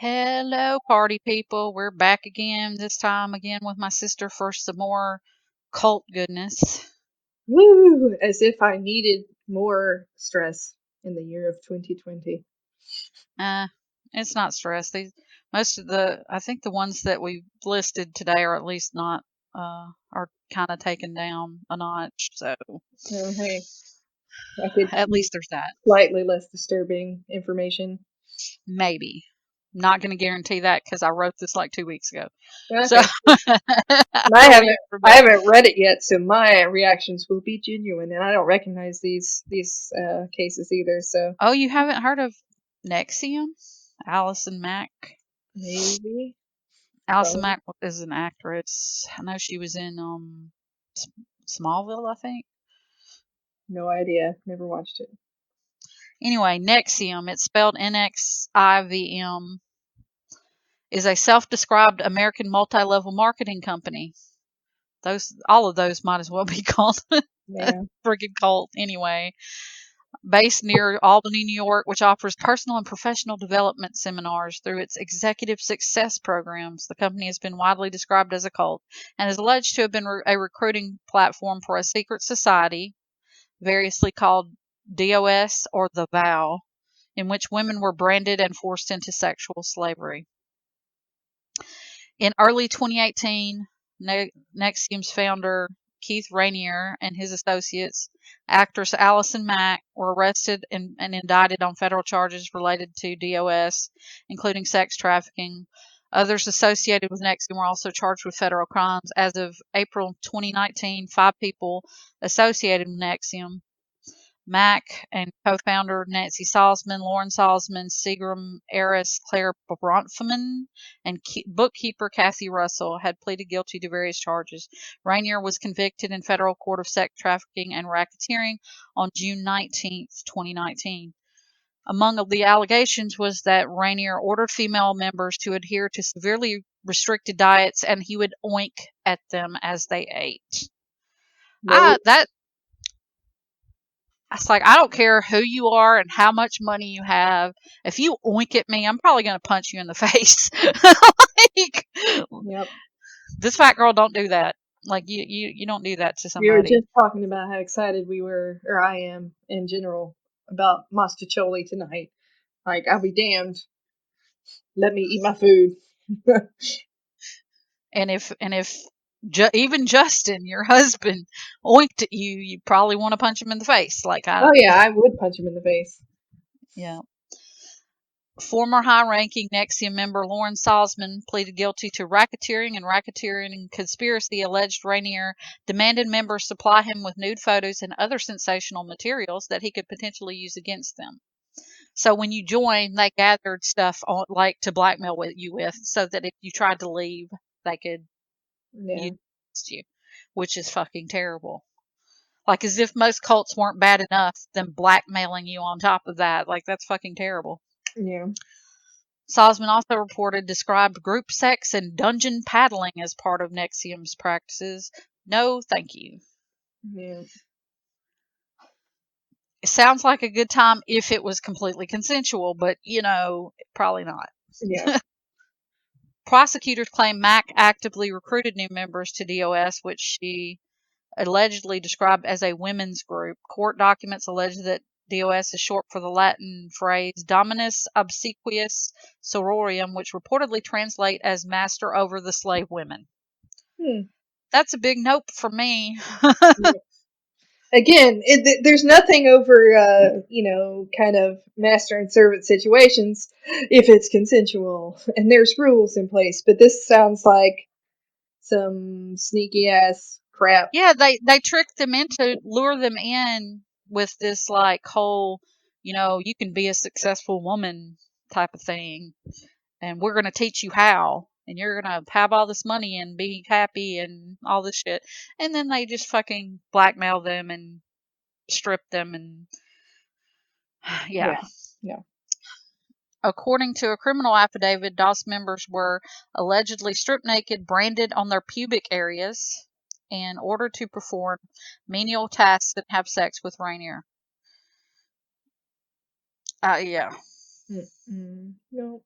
Hello, party people. We're back again, this time again with my sister for some more cult goodness. Woo! As if I needed more stress in the year of 2020. Uh, it's not stress. I think the ones that we listed today are at least not, are kind of taken down a notch. So Oh, hey, I could at use least there's that. slightly less disturbing information. Maybe. Not going to guarantee that because I wrote this like 2 weeks ago. So Okay. I And I don't haven't even I remember. haven't read it yet, so my reactions will be genuine, and I don't recognize these cases either. So Oh, you haven't heard of Nxivm? Allison Mack? maybe, Allison probably, Mack is an actress. I know she was in S- Smallville, I think. no idea. Never watched it. Anyway, Nxivm, it's spelled Nxivm, is a self-described American multi-level marketing company. All of those might as well be called a Yeah. friggin' cult anyway. Based near Albany, New York, which offers personal and professional development seminars through its executive success programs. The company has been widely described as a cult and is alleged to have been a recruiting platform for a secret society, variously called DOS or the Vow, in which women were branded and forced into sexual slavery. In early 2018, Nxivm's founder Keith Rainier and his associates, actress Allison Mack, were arrested and indicted on federal charges related to DOS, including sex trafficking. Others associated with Nxivm were also charged with federal crimes. As of April 2019, 5 people associated with Nxivm, Mack and co-founder Nancy Salzman, Lauren Salzman, Seagram heiress Claire Bronfman, and bookkeeper Kathy Russell had pleaded guilty to various charges. Rainier was convicted in federal court of sex trafficking and racketeering on June 19th, 2019. Among the allegations was that Rainier ordered female members to adhere to severely restricted diets and he would oink at them as they ate. No. That It's like, I don't care who you are and how much money you have. If you oink at me, I'm probably going to punch you in the face. Like, Yep. this fat girl don't do that. Like, you don't do that to We were somebody. just talking about how excited we were, or I am in general, about mastacholi tonight. Like, I'll be damned. Let me eat my food. Oh And if even Justin, your husband, oinked at you, you probably want to punch him in the face. Like, yeah, I would punch him in the face. yeah. Former high-ranking Nxivm member Lauren Salzman pleaded guilty to racketeering conspiracy. Alleged Rainier demanded members supply him with nude photos and other sensational materials that he could potentially use against them. So when you joined, they gathered stuff on, like to blackmail you with, so that if you tried to leave, they could Yeah, use you, which is fucking terrible. Like, as if most cults weren't bad enough, them blackmailing you on top of that. Like, that's fucking terrible. yeah, Salzman also reported described group sex and dungeon paddling as part of Nxivm's practices. No, thank you. yeah, It sounds like a good time if it was completely consensual, but probably not. yeah. Prosecutors claim Mack actively recruited new members to DOS, which she allegedly described as a women's group. Court documents allege that DOS is short for the Latin phrase Dominus Obsequious Sororium, which reportedly translate as master over the slave women. Hmm. That's a big nope for me. Yeah. Again, there's nothing over, kind of master and servant situations if it's consensual and there's rules in place. But this sounds like some sneaky ass crap. Yeah, they tricked them into lure them in with this like whole, you can be a successful woman type of thing, and we're going to teach you how, and you're going to have all this money and be happy and all this shit. And then they just fucking blackmail them and strip them and yeah. Yeah, yeah. According to a criminal affidavit, DOS members were allegedly stripped naked, branded on their pubic areas, in order to perform menial tasks and have sex with Rainier. Yeah. Mm-mm. No.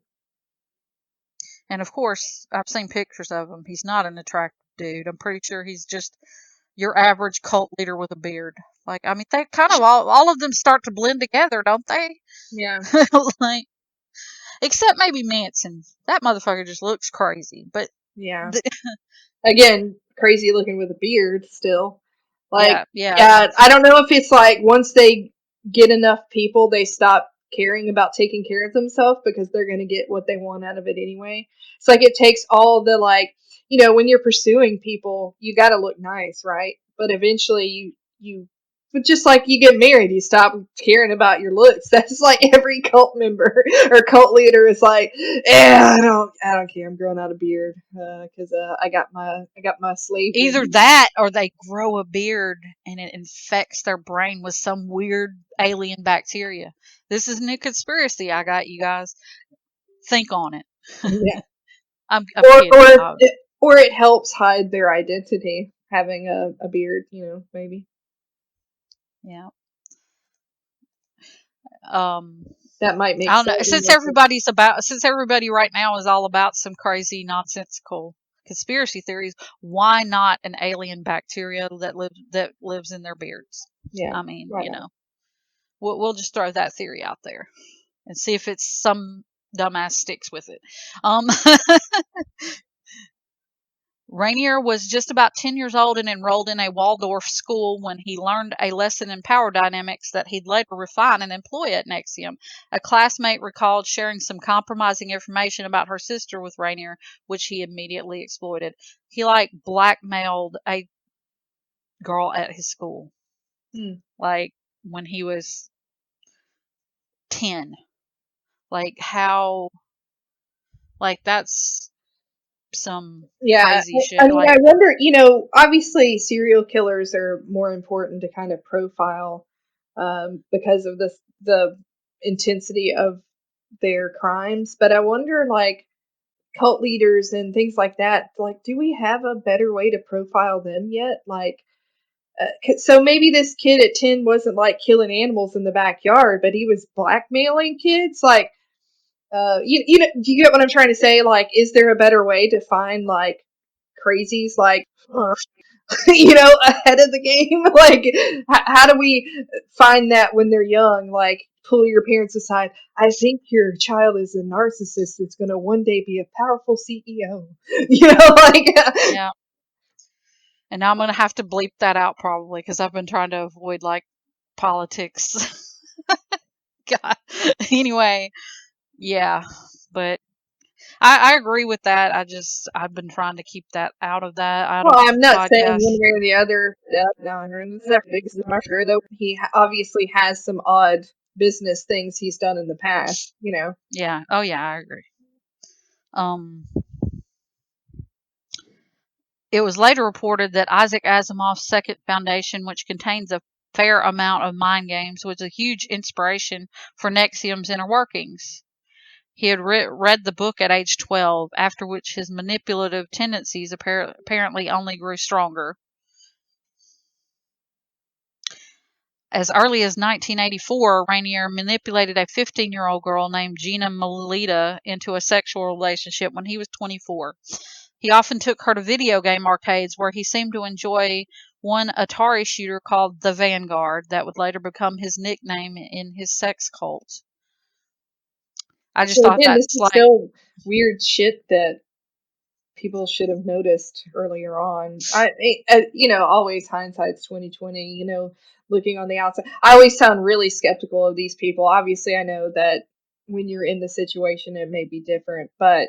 And of course, I've seen pictures of him. He's not an attractive dude. I'm pretty sure he's just your average cult leader with a beard. Like, I mean, they kind of all of them start to blend together, don't they? Yeah. Like, except maybe Manson. That motherfucker just looks crazy. But Yeah. Again, crazy looking with a beard still. Like, yeah. yeah, I don't know if it's like once they get enough people, they stop caring about taking care of themselves because they're going to get what they want out of it anyway. It's like it takes all the, like, when you're pursuing people, you got to look nice, right? But eventually but just like you get married, you stop caring about your looks. That's like every cult member or cult leader is like, yeah, I don't care. I'm growing out a beard because I got my slave. Either that or they grow a beard and it infects their brain with some weird alien bacteria. This is a new conspiracy I got, you guys. Think on it. Yeah. I'm or kidding. or it helps hide their identity having a beard, maybe. Yeah. That might make I don't know. sense. Since everybody right now is all about some crazy nonsensical conspiracy theories, why not an alien bacteria that lives in their beards? Yeah. I mean, Right. we'll just throw that theory out there and see if it's some dumbass sticks with it. Rainier was just about 10 years old and enrolled in a Waldorf school when he learned a lesson in power dynamics that he'd later refine and employ at Nxivm. A classmate recalled sharing some compromising information about her sister with Rainier, which he immediately exploited. He, like, blackmailed a girl at his school. Like, when he was 10. Like, how... Like, that's some crazy shit. I mean, I wonder, obviously serial killers are more important to kind of profile because of the intensity of their crimes, but I wonder, like, cult leaders and things like that, like, do we have a better way to profile them yet? Like, so maybe this kid at 10 wasn't like killing animals in the backyard, but he was blackmailing kids. Like, do you get what I'm trying to say? Like, is there a better way to find, like, crazies, like, ahead of the game? Like, how do we find that when they're young? Like, pull your parents aside. I think your child is a narcissist that's going to one day be a powerful CEO. Like, yeah. And now I'm going to have to bleep that out probably because I've been trying to avoid, like, politics. God. Anyway, yeah. But I agree with that. I've been trying to keep that out of that. well, I'm not saying podcast. one way or the other. Because I'm sure that he obviously has some odd business things he's done in the past. Yeah. Oh, yeah, I agree. It was later reported that Isaac Asimov's Second Foundation, which contains a fair amount of mind games, was a huge inspiration for Nxivm's inner workings. He had read the book at age 12, after which his manipulative tendencies apparently only grew stronger. As early as 1984, Rainier manipulated a 15-year-old girl named Gina Melita into a sexual relationship when he was 24. He often took her to video game arcades where he seemed to enjoy one Atari shooter called The Vanguard that would later become his nickname in his sex cult. I just thought again, this that's is like... still weird shit that people should have noticed earlier on. Always hindsight's 2020. Looking on the outside, I always sound really skeptical of these people. Obviously, I know that when you're in the situation, it may be different, but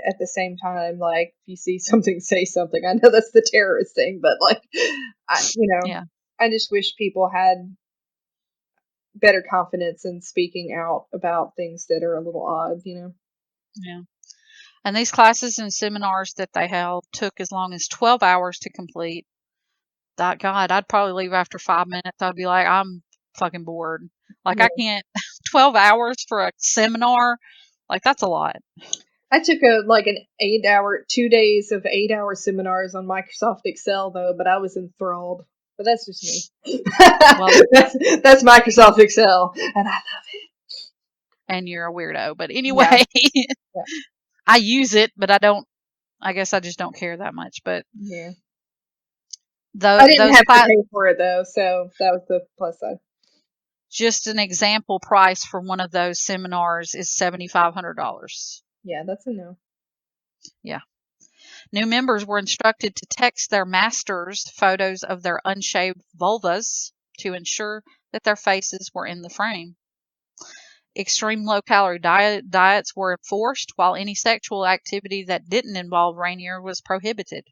at the same time, like, if you see something, say something. I know that's the terrorist thing, but, like, Yeah. I just wish people had better confidence in speaking out about things that are a little odd. Yeah. And these classes and seminars that they held took as long as 12 hours to complete. God, I'd probably leave after 5 minutes. I'd be like, I'm fucking bored. Like, Yeah. I can't... 12 hours for a seminar? Like, that's a lot. I took an 2 days of 8-hour seminars on Microsoft Excel, though, but I was enthralled. But that's just me. Well, that's Microsoft Excel, and I love it. and you're a weirdo. But anyway, Yeah. I use it, but I don't. I guess I just don't care that much. But Yeah. I didn't those have to pay for it though, so that was the plus side. just an example price for one of those seminars is $7,500. Yeah, that's a no. Yeah. New members were instructed to text their masters photos of their unshaved vulvas to ensure that their faces were in the frame. Extreme low calorie diets were enforced, while any sexual activity that didn't involve Rainier was prohibited.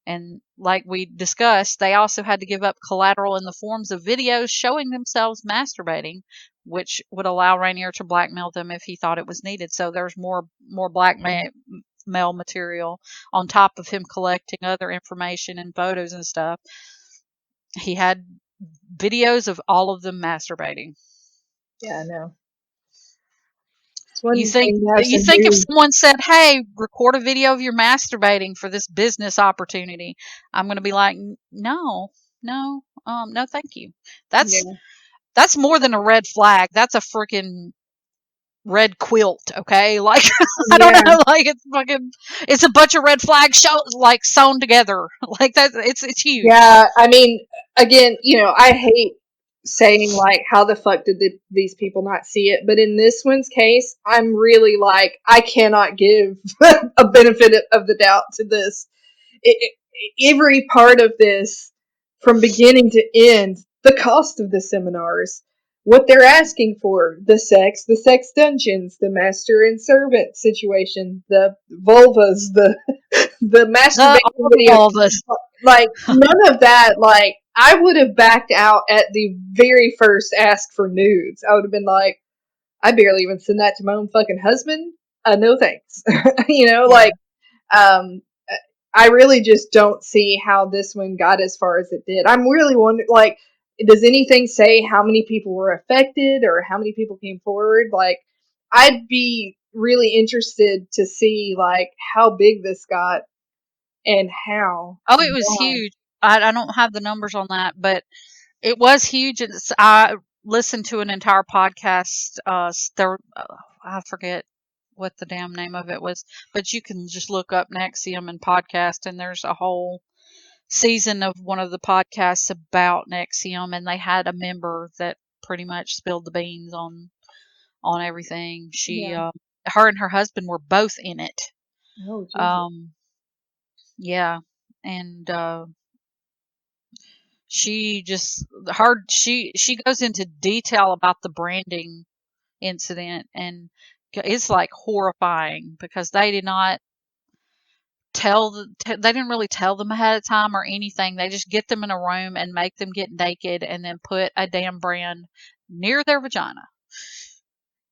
And like we discussed, they also had to give up collateral in the forms of videos showing themselves masturbating, which would allow Rainier to blackmail them if he thought it was needed. So there's more blackmail material on top of him collecting other information and photos and stuff. He had videos of all of them masturbating. Yeah, no. It's You one think thing to have you some think if dude. someone said, "Hey, record a video of your masturbating for this business opportunity," I'm going to be like, "No, no, no, thank you." That's Yeah. that's more than a red flag. That's a freaking red quilt, okay? Like I don't Yeah. know, like it's a bunch of red flags like sewn together. Like that it's huge. Yeah, I mean, again, I hate saying like, how the fuck did these people not see it? But in this one's case, I'm really like, I cannot give a benefit of the doubt to this. Every part of this, from beginning to end, the cost of the seminars, what they're asking for, the sex dungeons, the master and servant situation, the vulvas, the masturbation video, All this. like none of that. Like I would have backed out at the very first ask for nudes. I would have been like, I barely even send that to my own fucking husband. No thanks. Yeah. Um, I really just don't see how this one got as far as it did. I'm really wondering, like, does anything say how many people were affected or how many people came forward? Like, I'd be really interested to see like how big this got and how Oh, it and was why. huge. I don't have the numbers on that, but it was huge. I listened to an entire podcast. I forget what the damn name of it was, but you can just look up Nxivm and podcast, and there's a whole season of one of the podcasts about Nxivm, and they had a member that pretty much spilled the beans on everything. Yeah. Her and her husband were both in it. Oh Jesus. Um, yeah, and she goes into detail about the branding incident, and it's like horrifying because they did not they didn't really tell them ahead of time or anything. They just get them in a room and make them get naked and then put a damn brand near their vagina.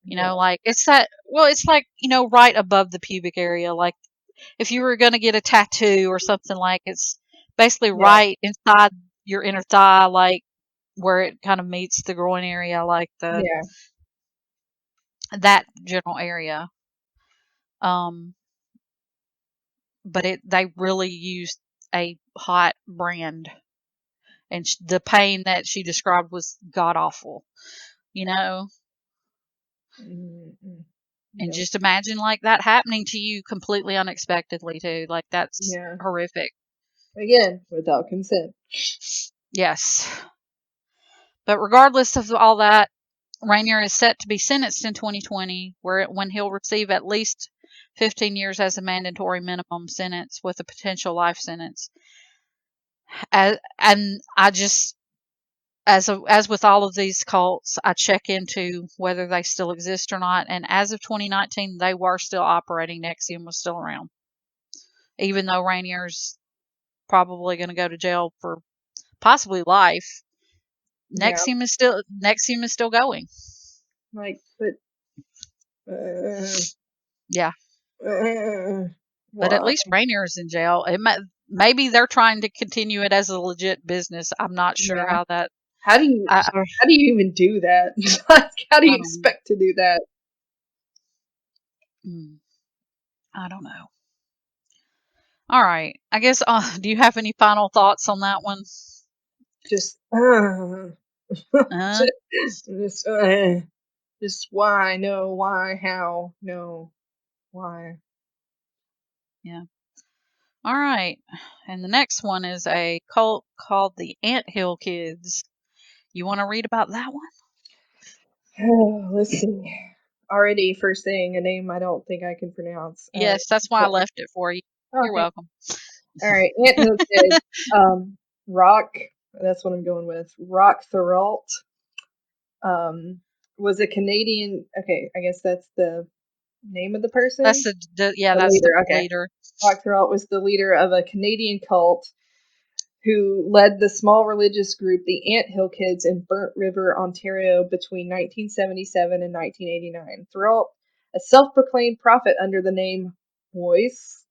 Yeah. Like it's like, right above the pubic area. Like if you were going to get a tattoo or something, like it's basically Yeah. right inside your inner thigh, like where it kind of meets the groin area, like Yeah. that general area. Um, but they really used a hot brand, and the pain that she described was god awful. You know, Mm-mm. and Nope. just imagine like that happening to you completely unexpectedly too. Like that's Yeah. horrific. Again, without consent. Yes. But regardless of all that, Rainier is set to be sentenced in 2020, when he'll receive at least 15 years as a mandatory minimum sentence with a potential life sentence. And I just, as with all of these cults, I check into whether they still exist or not. And as of 2019, they were still operating. Nxivm was still around, even though Rainier's probably going to go to jail for possibly life. Yeah. Nxivm is still going. Like, but Yeah. But at why? least Rainier is in jail. Maybe they're trying to continue it as a legit business. I'm not sure Yeah. how that. How do you I, how do you even do that? Like, how do I you don't. expect to do that? mm, I don't know. All right. I guess. Do you have any final thoughts on that one? Just, Uh, just why? No, why? How? No. Why? Yeah. All right. And the next one is a cult called the Ant Hill Kids. You want to read about that one? Oh, let's see. Already, first thing, a name I don't think I can pronounce. Yes, that's why I left it for you. You're Okay. welcome. All right. Ant Hill Kids. Rock. That's what I'm going with. Rock Thoralt. Was a Canadian. Okay, I guess that's the name of the person. That's The that's the leader. Okay. leader. Rock Thoralt was the leader of a Canadian cult who led the small religious group the Ant Hill Kids in Burnt River, Ontario between 1977 and 1989. Throughout a self-proclaimed prophet under the name Moise.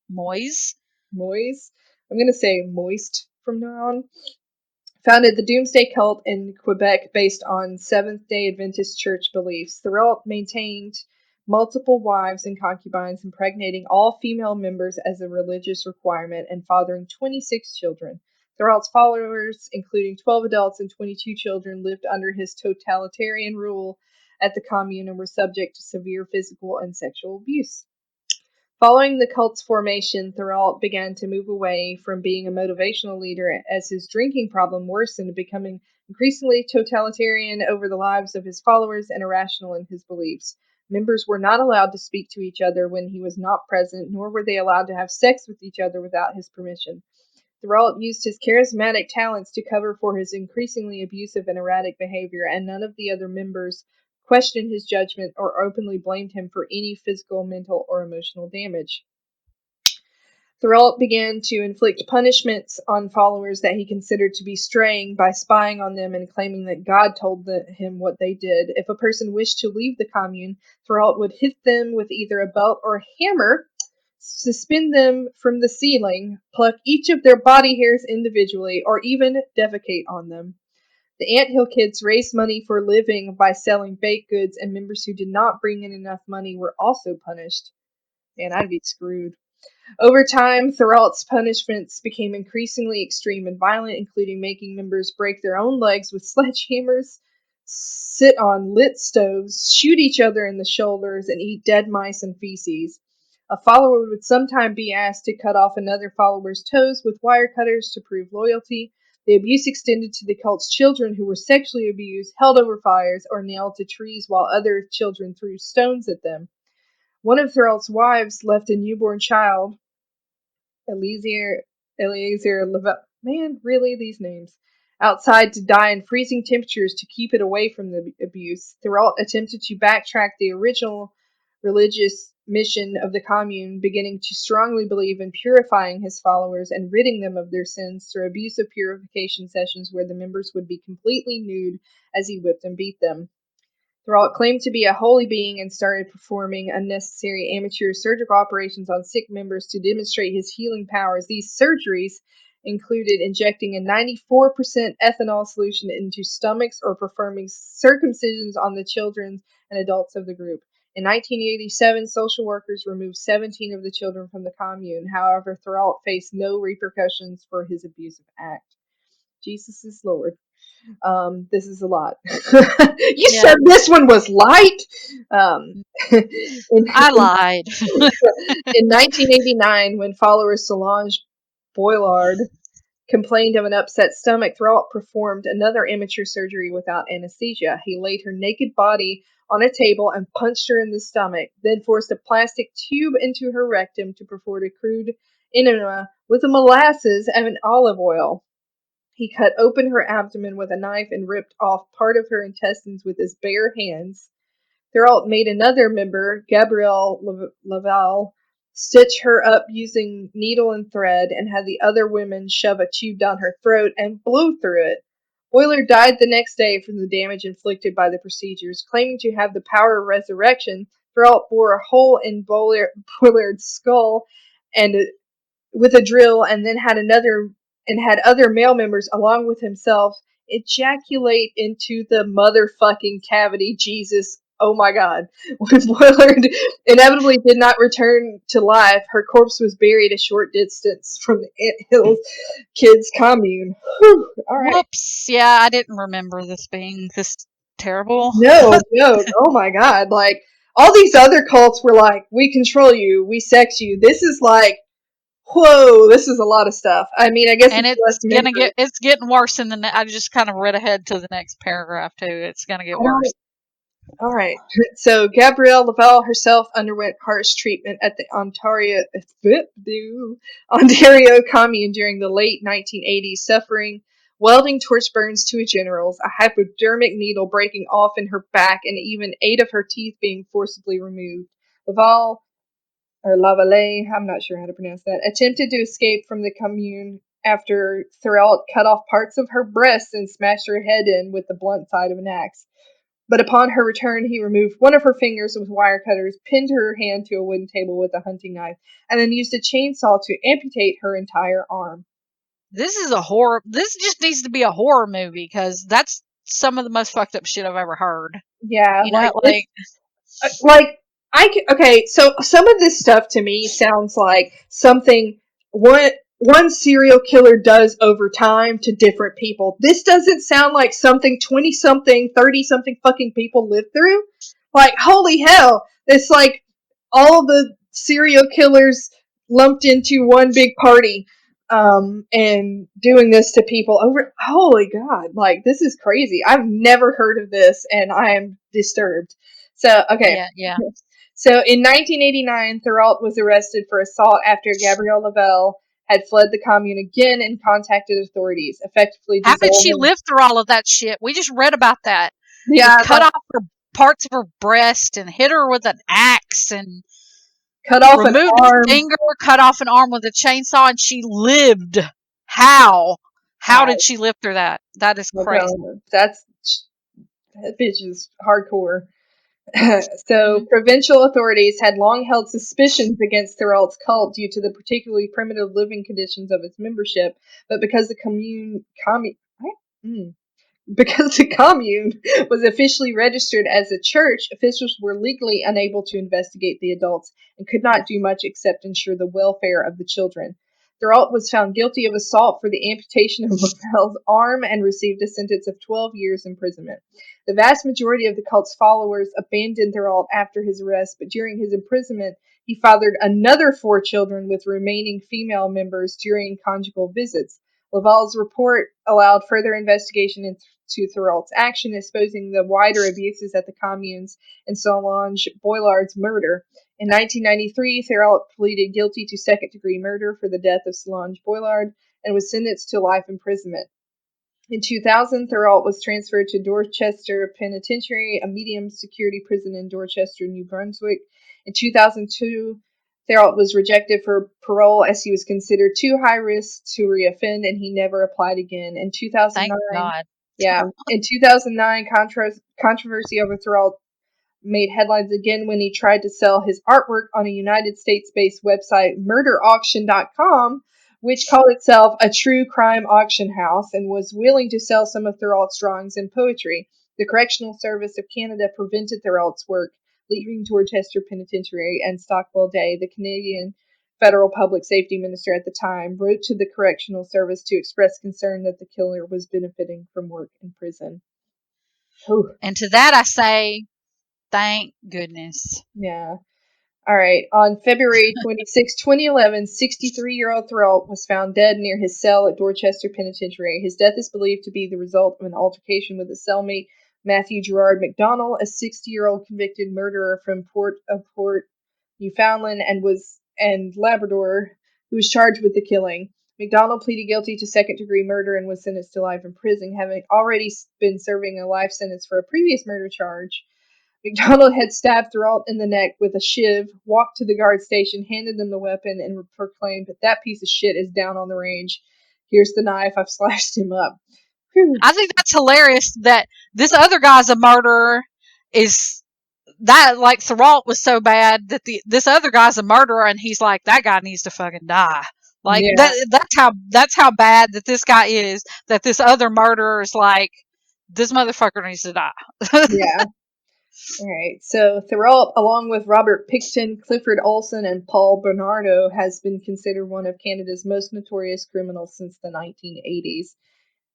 Moise? I'm going to say Moist from now on. Founded the Doomsday Cult in Quebec based on Seventh-day Adventist Church beliefs. Throughout maintained multiple wives and concubines, impregnating all female members as a religious requirement and fathering 26 children. Throughout's followers, including 12 adults and 22 children, lived under his totalitarian rule at the commune and were subject to severe physical and sexual abuse. Following the cult's formation, Thuralt began to move away from being a motivational leader as his drinking problem worsened, becoming increasingly totalitarian over the lives of his followers and irrational in his beliefs. Members were not allowed to speak to each other when he was not present, nor were they allowed to have sex with each other without his permission. Thuralt used his charismatic talents to cover for his increasingly abusive and erratic behavior, and none of the other members questioned his judgment or openly blamed him for any physical, mental, or emotional damage. Thuralt began to inflict punishments on followers that he considered to be straying by spying on them and claiming that God told him what they did. If a person wished to leave the commune, Thuralt would hit them with either a belt or a hammer, suspend them from the ceiling, pluck each of their body hairs individually, or even defecate on them. The Ant Hill Kids raised money for a living by selling baked goods, and members who did not bring in enough money were also punished. Man, I'd be screwed. Over time, Thuralt's punishments became increasingly extreme and violent, including making members break their own legs with sledgehammers, sit on lit stoves, shoot each other in the shoulders, and eat dead mice and feces. A follower would sometimes be asked to cut off another follower's toes with wire cutters to prove loyalty. The abuse extended to the cult's children, who were sexually abused, held over fires, or nailed to trees while other children threw stones at them. One of Thuralt's wives left a newborn child, Eliezer Level. Man, really, these names. Outside to die in freezing temperatures to keep it away from the abuse. Thuralt attempted to backtrack the original religious mission of the commune, beginning to strongly believe in purifying his followers and ridding them of their sins through abusive purification sessions where the members would be completely nude as he whipped and beat them. Throughout claimed to be a holy being and started performing unnecessary amateur surgical operations on sick members to demonstrate his healing powers. These surgeries included injecting a 94% ethanol solution into stomachs or performing circumcisions on the children and adults of the group. In 1987, social workers removed 17 of the children from the commune. However, Thuralt faced no repercussions for his abusive act. Jesus is Lord. This is a lot. You said this one was light. I lied. In 1989, when followers Solange Boillard complained of an upset stomach, Throat performed another amateur surgery without anesthesia. He laid her naked body on a table and punched her in the stomach, then forced a plastic tube into her rectum to perform a crude enema with the molasses and olive oil. He cut open her abdomen with a knife and ripped off part of her intestines with his bare hands. Thuralt made another member, Gabrielle Laval, stitch her up using needle and thread and had the other women shove a tube down her throat and blow through it. Euler died the next day from the damage inflicted by the procedures. Claiming to have the power of resurrection, Thuralt bore a hole in Boilard's skull and with a drill, and then had other male members along with himself ejaculate into the motherfucking cavity. Jesus, oh my god. When Boilard inevitably did not return to life, her corpse was buried a short distance from the Ant Hill Kids commune. Whew, all right. Whoops. Yeah, I didn't remember this being this terrible. No, oh my god. Like, all these other cults were like, we control you, we sex you. This is like, whoa, this is a lot of stuff. I mean, I guess And it's less members. it's getting worse in the. I just kind of read ahead to the next paragraph too. It's gonna get I worse. don't. All right. So Gabrielle Laval herself underwent harsh treatment at the Ontario Commune during the late 1980s, suffering welding torch burns to her genitals, a hypodermic needle breaking off in her back, and even 8 of her teeth being forcibly removed. Laval, or Lavallee, I'm not sure how to pronounce that, attempted to escape from the commune after Thurelt cut off parts of her breasts and smashed her head in with the blunt side of an axe. But upon her return, he removed one of her fingers with wire cutters, pinned her hand to a wooden table with a hunting knife, and then used a chainsaw to amputate her entire arm. This is a horror. This just needs to be a horror movie because that's some of the most fucked up shit I've ever heard. Yeah, You know, like this, like okay, so some of this stuff to me sounds like something one serial killer does over time to different people. This doesn't sound like something 20 something 30 something fucking people live through. Like, holy hell, it's like all the serial killers lumped into one big party, and doing this to people over. Holy god, like, this is crazy. I've never heard of this and I am disturbed. So, okay. yeah. So in 1989, Thuralt was arrested for assault after Gabrielle Lavelle had fled the commune again and contacted authorities, effectively How did she dissolving. live through all of that shit? We just read about that. They Yeah, cut like, off her parts of her breast and hit her with an axe and cut off an removed a arm. finger, cut off an arm with a chainsaw, and she lived. How? How I, did she live through that? That is I'm crazy. telling you, that bitch is hardcore. So, Mm-hmm. provincial authorities had long held suspicions against Thuralt's cult due to the particularly primitive living conditions of its membership, but because the because the commune was officially registered as a church, officials were legally unable to investigate the adults and could not do much except ensure the welfare of the children. Thuralt was found guilty of assault for the amputation of Lavelle's arm and received a sentence of 12 years imprisonment. The vast majority of the cult's followers abandoned Thuralt after his arrest, but during his imprisonment, he fathered another 4 children with remaining female members during conjugal visits. Laval's report allowed further investigation into Thuralt's action, exposing the wider abuses at the communes and Solange Boilard's murder. In 1993, Thuralt pleaded guilty to second-degree murder for the death of Solange Boilard and was sentenced to life imprisonment. In 2000, Thuralt was transferred to Dorchester Penitentiary, a medium-security prison in Dorchester, New Brunswick. In 2002, Thuralt was rejected for parole as he was considered too high risk to reoffend, and he never applied again. In Thank 2009, God. yeah, in 2009, controversy over Thuralt made headlines again when he tried to sell his artwork on a United States-based website, murderauction.com, which called itself a true crime auction house and was willing to sell some of Thuralt's drawings and poetry. The Correctional Service of Canada prevented Thuralt's work, leaving Dorchester Penitentiary, and Stockwell Day, the Canadian federal public safety minister at the time, wrote to the Correctional Service to express concern that the killer was benefiting from work in prison. Whew. And to that I say, thank goodness. Yeah. All right. On February 26, 2011, 63-year-old Thuralt was found dead near his cell at Dorchester Penitentiary. His death is believed to be the result of an altercation with his cellmate, Matthew Gerard McDonald, a 60-year-old convicted murderer from Port, Newfoundland, and Labrador, who was charged with the killing. McDonald pleaded guilty to second-degree murder and was sentenced to life in prison, having already been serving a life sentence for a previous murder charge. McDonald had stabbed Thuralt in the neck with a shiv, walked to the guard station, handed them the weapon, and proclaimed, "That piece of shit is down on the range. Here's the knife. I've sliced him up." Whew. I think that's hilarious that this other guy's a murderer. Is that like Thuralt was so bad that this other guy's a murderer and he's like, that guy needs to fucking die. Like Yeah, that's how bad that this guy is, that this other murderer is like, this motherfucker needs to die. yeah. All right. So Thuralt, along with Robert Picton, Clifford Olson, and Paul Bernardo, has been considered one of Canada's most notorious criminals since the 1980s.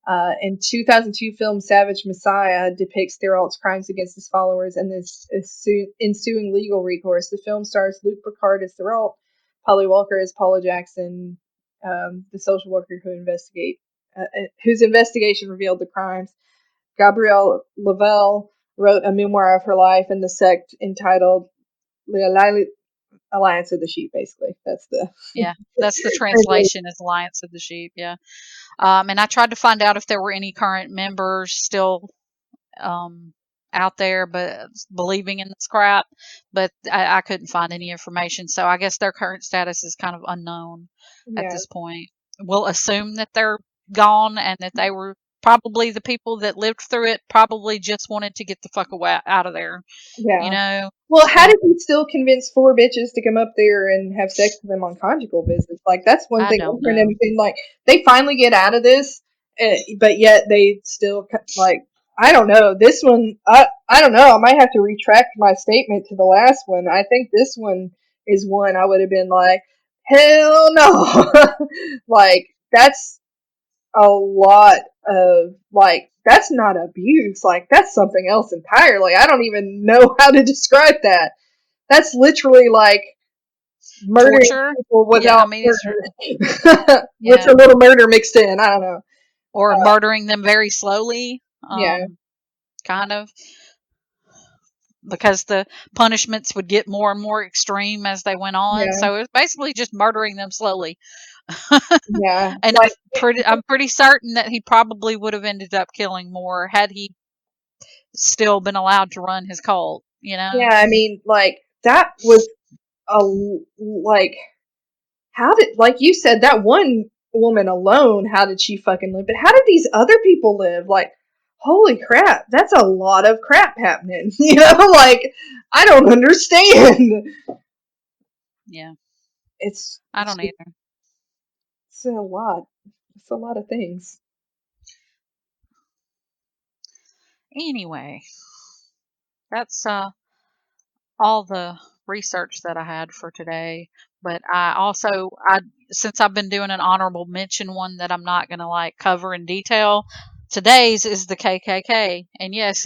In 2002 film Savage Messiah depicts Therault's crimes against his followers and this ensuing legal recourse. The film stars Luke Picard as Therault, Polly Walker as Paula Jackson, the social worker whose investigation revealed the crimes. Gabrielle Lavelle wrote a memoir of her life in the sect entitled The Alliance of the Sheep, basically. That's the that's the translation is Alliance of the Sheep. Yeah. And I tried to find out if there were any current members still out there, but believing in this crap, but I couldn't find any information. So I guess their current status is kind of unknown at Yeah, this point. We'll assume that they're gone and that they were probably the people that lived through it probably just wanted to get the fuck away out of there, you yeah. know? Well, how So did he still convince four bitches to come up there and have sex with them on conjugal visits? Like, that's one I thing don't over and know. everything. Like, they finally get out of this, but yet they still, like, I don't know. This one, I don't know. I might have to retract my statement to the last one. I think this one is one I would have been like, hell no. Like, that's a lot of, like, that's not abuse. Like, that's something else entirely. I don't even know how to describe that. That's literally like murdering Torture? people Yeah, I without mean, it's, murder. With yeah. a little murder mixed in. I don't know. Or murdering them very slowly, Yeah, kind of, because the punishments would get more and more extreme as they went on. yeah, So it was basically just murdering them slowly. yeah. And Like, I'm pretty certain that he probably would have ended up killing more had he still been allowed to run his cult, you know? yeah, I mean, like, that was a, like, how did, like you said, that one woman alone, how did she fucking live? But how did these other people live? Like, holy crap, that's a lot of crap happening. You know, like, I don't understand. Yeah. It's, I don't either. it's a lot. It's a lot of things. Anyway, that's all the research that I had for today. But I since I've been doing an honorable mention one that I'm not gonna like cover in detail, today's is the KKK, and yes,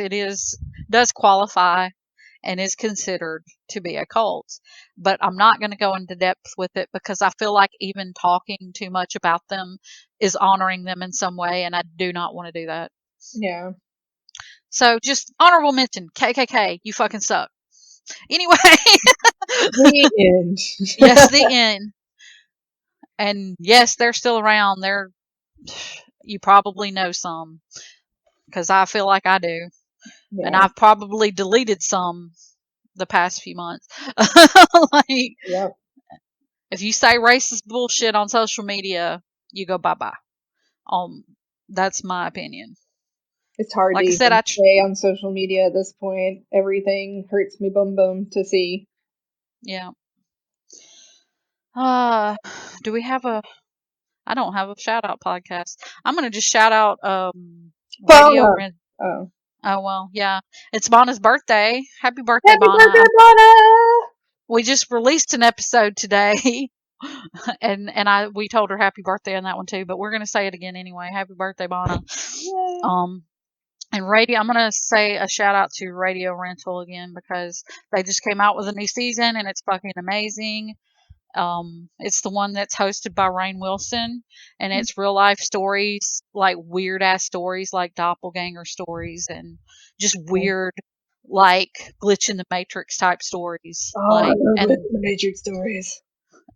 does qualify and is considered to be a cult. But I'm not going to go into depth with it because I feel like even talking too much about them is honoring them in some way, and I do not want to do that. Yeah. So just honorable mention, KKK, you fucking suck. Anyway, The end. yes, the end. And yes, they're still around. You probably know some because I feel like I do. And Yeah. I've probably deleted some the past few months. Like, Yep. if you say racist bullshit on social media, you go bye bye. That's my opinion. It's hard to Like I said, even stay on social media at this point. Everything hurts me bum bum to see. yeah. Do we have a? I don't have a shout out podcast. I'm gonna just shout out Radio Bona. Rent. Oh. Oh well, yeah. It's Bonna's birthday. Happy birthday, Happy birthday, Bonna. Bona! We just released an episode today, and we told her happy birthday on that one too. But we're gonna say it again anyway. Happy birthday, Bonna. Yay. Um, and radio, I'm gonna say a shout out to Radio Rental again because they just came out with a new season and it's fucking amazing. It's the one that's hosted by Rainn Wilson, and it's real life stories, like weird ass stories, like doppelganger stories, and just weird, like glitch in the matrix type stories. Oh, I Like, love and the Matrix stories.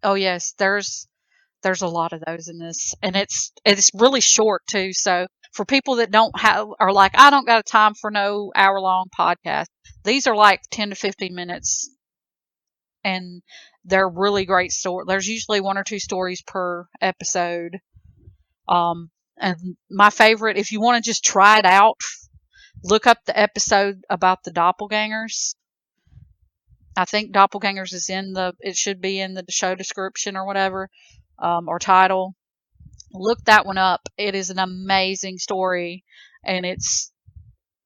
oh yes, there's a lot of those in this, and it's really short too. So for people that don't have are like, I don't got time for no hour long podcast. These are like 10 to 15 minutes, and they're really great story. There's usually one or two stories per episode. And my favorite, if you want to just try it out, look up the episode about the doppelgangers. I think doppelgangers is it should be in the show description or whatever, or title. Look that one up. It is an amazing story, and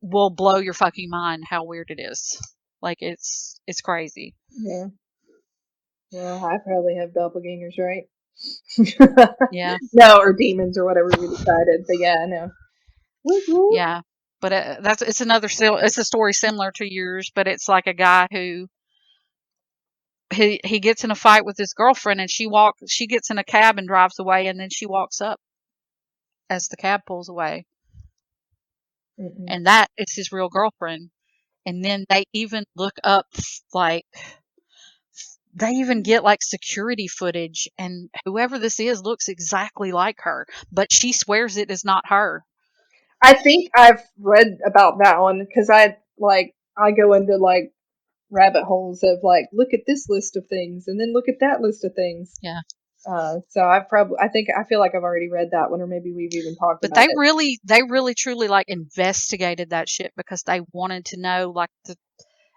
will blow your fucking mind how weird it is. Like it's crazy. Yeah. Well, I probably have doppelgangers, right? Yeah. No, or demons or whatever we decided. But yeah, I know. Yeah, but it's another it's a story similar to yours, but it's like a guy who he gets in a fight with his girlfriend, and she gets in a cab and drives away, and then she walks up as the cab pulls away, Mm-mm. and that is his real girlfriend. And then they even look up, like, they even get like security footage, and whoever this is looks exactly like her, but she swears it is not her. I think I've read about that one because I go into like rabbit holes of like look at this list of things and then look at that list of things. Yeah. So I feel like I've already read that one, or maybe we've even talked But about it. they really truly like investigated that shit because they wanted to know like the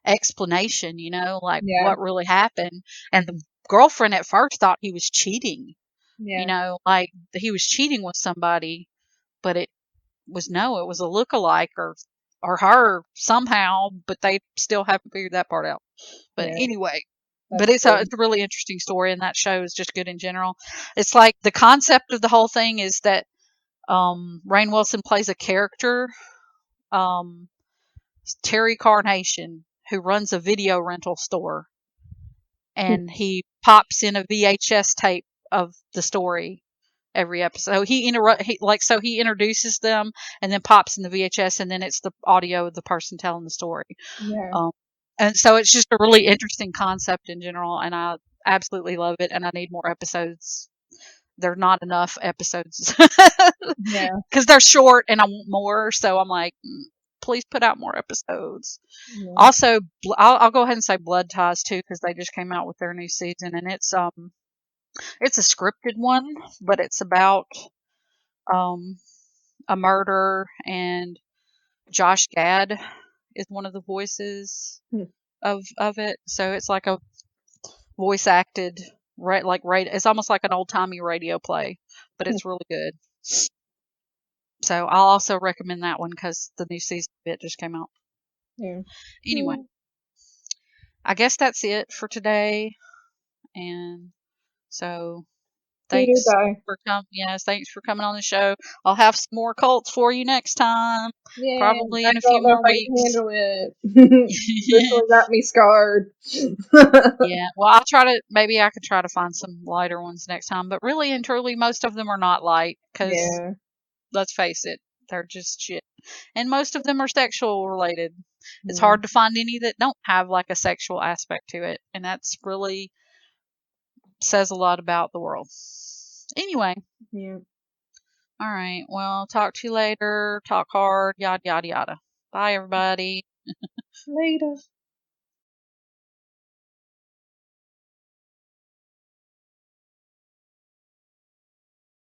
explanation, like Yeah, what really happened. And the girlfriend at first thought he was cheating, yeah, like he was cheating with somebody, but it was a lookalike or her somehow, but they still haven't figured that part out. But yeah. anyway, but That's cool. it's a really interesting story, and that show is just good in general. It's like the concept of the whole thing is that Rainn Wilson plays a character, um, Terry Carnation, who runs a video rental store, and he pops in a VHS tape of the story every episode. He introduces them and then pops in the VHS, and then it's the audio of the person telling the story. Yeah, Um, and so it's just a really interesting concept in general, and I absolutely love it. And I need more episodes. There are not enough episodes yeah, because they're short, and I want more. So I'm like, please put out more episodes. yeah. Also, I'll go ahead and say Blood Ties too because they just came out with their new season, and it's a scripted one, but it's about um a murder, and Josh Gad is one of the voices Hmm. of it. So it's like a voice acted, right, like, right, it's almost like an old timey radio play, but Hmm. it's really good. So I'll also recommend that one because the new season of it just came out. Yeah. Anyway, Hmm. I guess that's it for today, and so Later, thanks bye. thanks for coming on the show. I'll have some more cults for you next time, Yeah, probably I in a few don't know if more I can weeks. handle it. This one got me scarred. Yeah, well, maybe I could try to find some lighter ones next time, but really and truly, most of them are not light because, Yeah, let's face it, they're just shit. And most of them are sexual related. It's yeah, hard to find any that don't have like a sexual aspect to it, and that's really says a lot about the world. Anyway, yeah. all right, well, talk to you later. Talk hard, yada, yada, yada. Bye, everybody. Later.